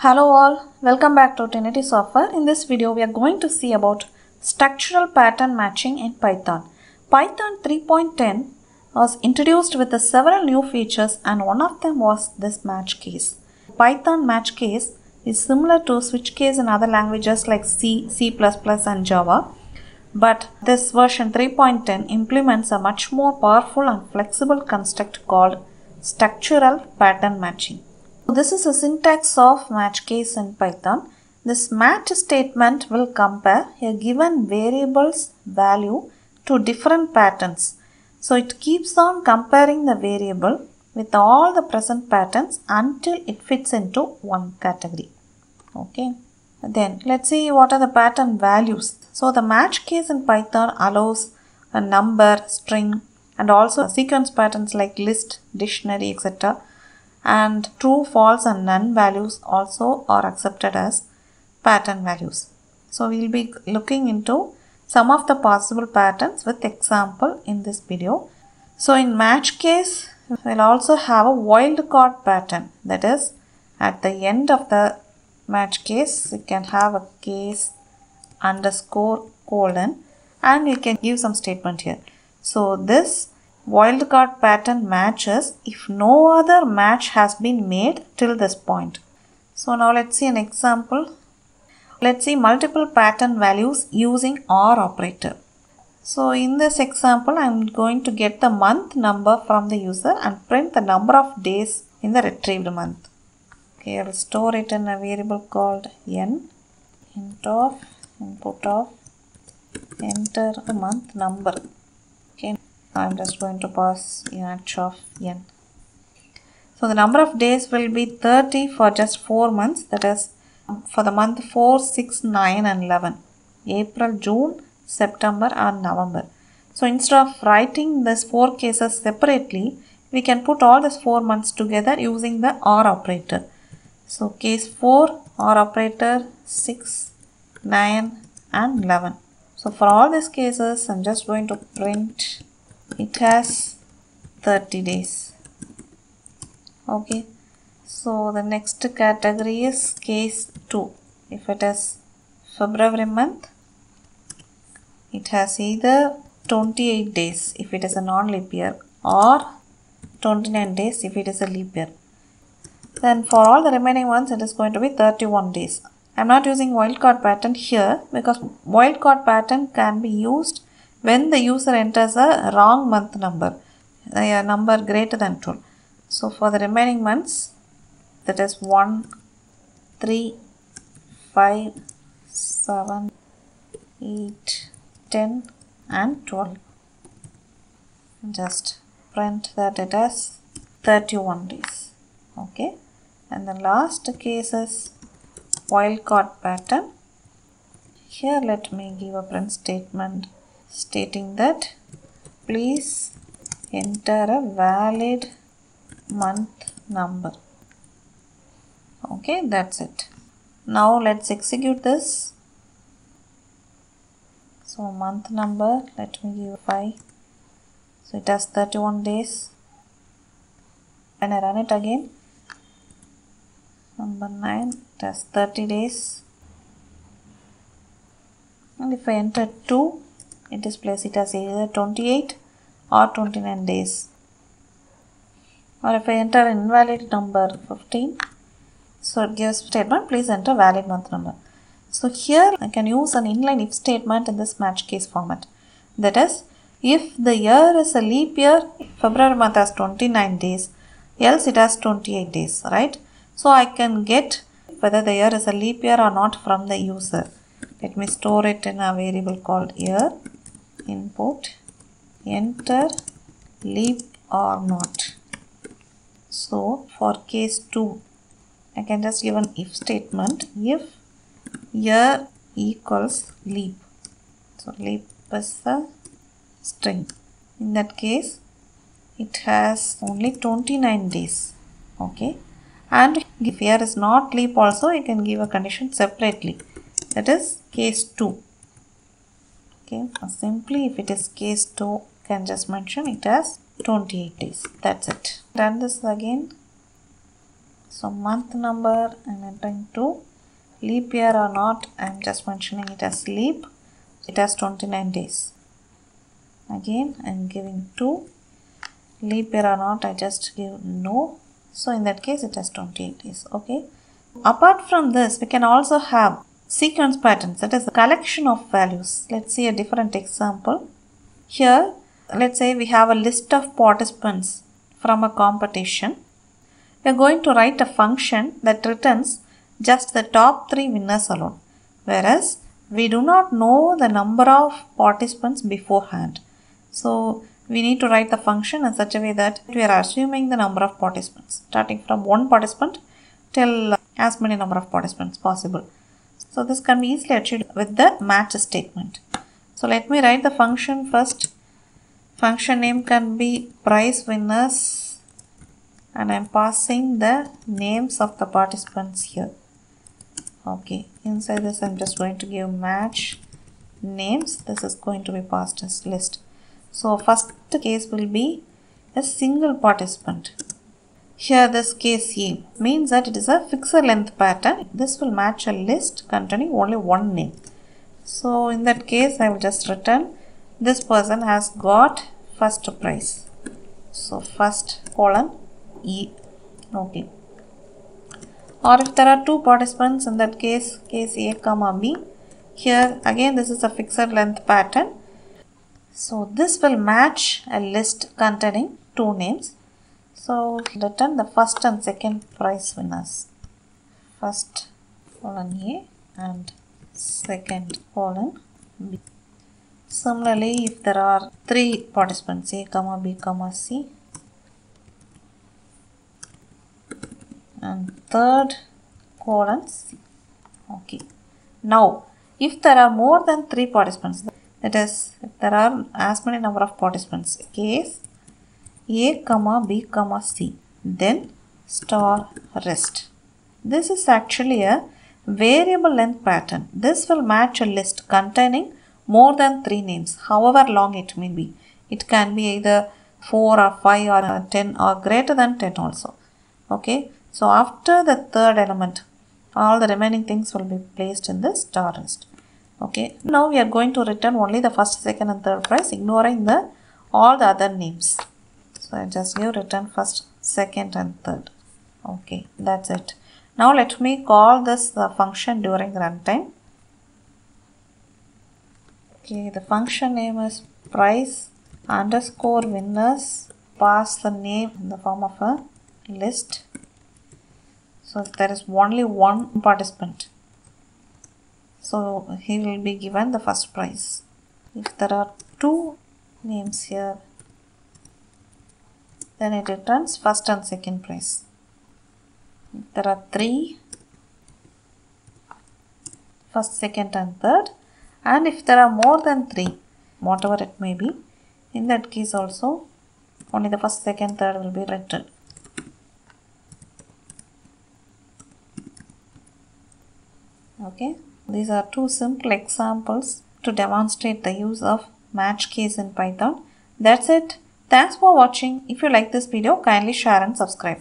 Hello all, welcome back to Trinity Software. In this video, we are going to see about structural pattern matching in Python. Python 3.10 was introduced with several new features and one of them was this match case. Python match case is similar to switch case in other languages like C, C++ and Java. But this version 3.10 implements a much more powerful and flexible construct called structural pattern matching. This is a syntax of match case in Python. This match statement will compare a given variable's value to different patterns. So it keeps on comparing the variable with all the present patterns until it fits into one category. Okay. Then let's see what are the pattern values. So the match case in Python allows a number, string, and also sequence patterns like list, dictionary, etc. And true, false and none values also are accepted as pattern values. So we will be looking into some of the possible patterns with example in this video. So in match case, we'll also have a wildcard pattern. That is, at the end of the match case, we can have a case underscore colon and we can give some statement here. So this wildcard pattern matches if no other match has been made till this point. So now let's see an example. Let's see multiple pattern values using OR operator. So in this example, I am going to get the month number from the user and print the number of days in the retrieved month. Okay, I will store it in a variable called n, int of input of enter the month number. Okay. I'm just going to pass inch of n. So the number of days will be 30 for just 4 months. That is for the month 4, 6, 9 and 11. April, June, September and November. So instead of writing these 4 cases separately, we can put all these 4 months together using the OR operator. So case 4, OR operator 6, 9 and 11. So for all these cases, I'm just going to print it has 30 days. Okay. So the next category is case 2. If it is February month, it has either 28 days if it is a non-leap year or 29 days if it is a leap year. Then for all the remaining ones, it is going to be 31 days. I am not using wildcard pattern here because wildcard pattern can be used when the user enters a wrong month number, a number greater than 12. So for the remaining months, that is 1, 3, 5, 7, 8, 10 and 12. Just print that it has 31 days. Okay. And the last case is wildcard pattern. Here let me give a print statement stating that please enter a valid month number. Okay, that's it. Now let's execute this. So month number, let me give 5. So it has 31 days. When I run it again, number 9, it has 30 days. And if I enter 2, it displays it as either 28 or 29 days. Or if I enter an invalid number 15, so it gives statement, please enter valid month number. So here I can use an inline if statement in this match case format. That is, if the year is a leap year, February month has 29 days, else it has 28 days, right? So I can get whether the year is a leap year or not from the user. Let me store it in a variable called year, input, enter, leap or not. So for case 2, I can just give an if statement if year equals leap. So leap is a string. In that case, it has only 29 days. Okay. And if year is not leap also, you can give a condition separately. That is case 2. Okay. Simply if it is case 2, can just mention it as 28 days. That's it. Run this again. So month number I'm entering 2. Leap year or not, I'm just mentioning it as leap. It has 29 days. Again I'm giving 2. Leap year or not, I just give no. So in that case it has 28 days. Okay. Apart from this, we can also have sequence patterns, that is a collection of values. Let's see a different example. Here, let's say we have a list of participants from a competition. We are going to write a function that returns just the top 3 winners alone, whereas we do not know the number of participants beforehand. So we need to write the function in such a way that we are assuming the number of participants, starting from 1 participant till as many number of participants possible. So this can be easily achieved with the match statement. So let me write the function first. Function name can be prize winners, and I am passing the names of the participants here. Okay, inside this I am just going to give match names. This is going to be passed as list. So first case will be a single participant. Here this case A means that it is a fixed length pattern. This will match a list containing only one name. So in that case I will just return this person has got first prize. So first colon E. Okay. Or if there are 2 participants, in that case A comma B. Here again this is a fixed length pattern. So this will match a list containing 2 names. So return the first and second prize winners. First colon A and second colon B. Similarly, if there are 3 participants, A comma B comma C, and third colon C. Okay. Now, if there are more than 3 participants, that is, if there are as many number of participants, case A comma B comma C, then star rest. This is actually a variable length pattern. This will match a list containing more than 3 names, however long it may be. It can be either 4 or 5 or 10 or greater than 10 also. Okay. So after the third element, all the remaining things will be placed in the star rest. Okay. Now we are going to return only the first, second and third prize, ignoring all the other names. So I just give return first, second and third. Okay, that's it. Now let me call this function during runtime. Okay, the function name is prize underscore winners. Pass the name in the form of a list. So if there is only 1 participant, so he will be given the first prize. If there are 2 names here, then it returns first and second prize. If there are 3, first, second and third, and if there are more than 3, whatever it may be, in that case also only the first, second, third will be returned. Okay, these are 2 simple examples to demonstrate the use of match case in Python. That's it. Thanks for watching. If you like this video, kindly share and subscribe.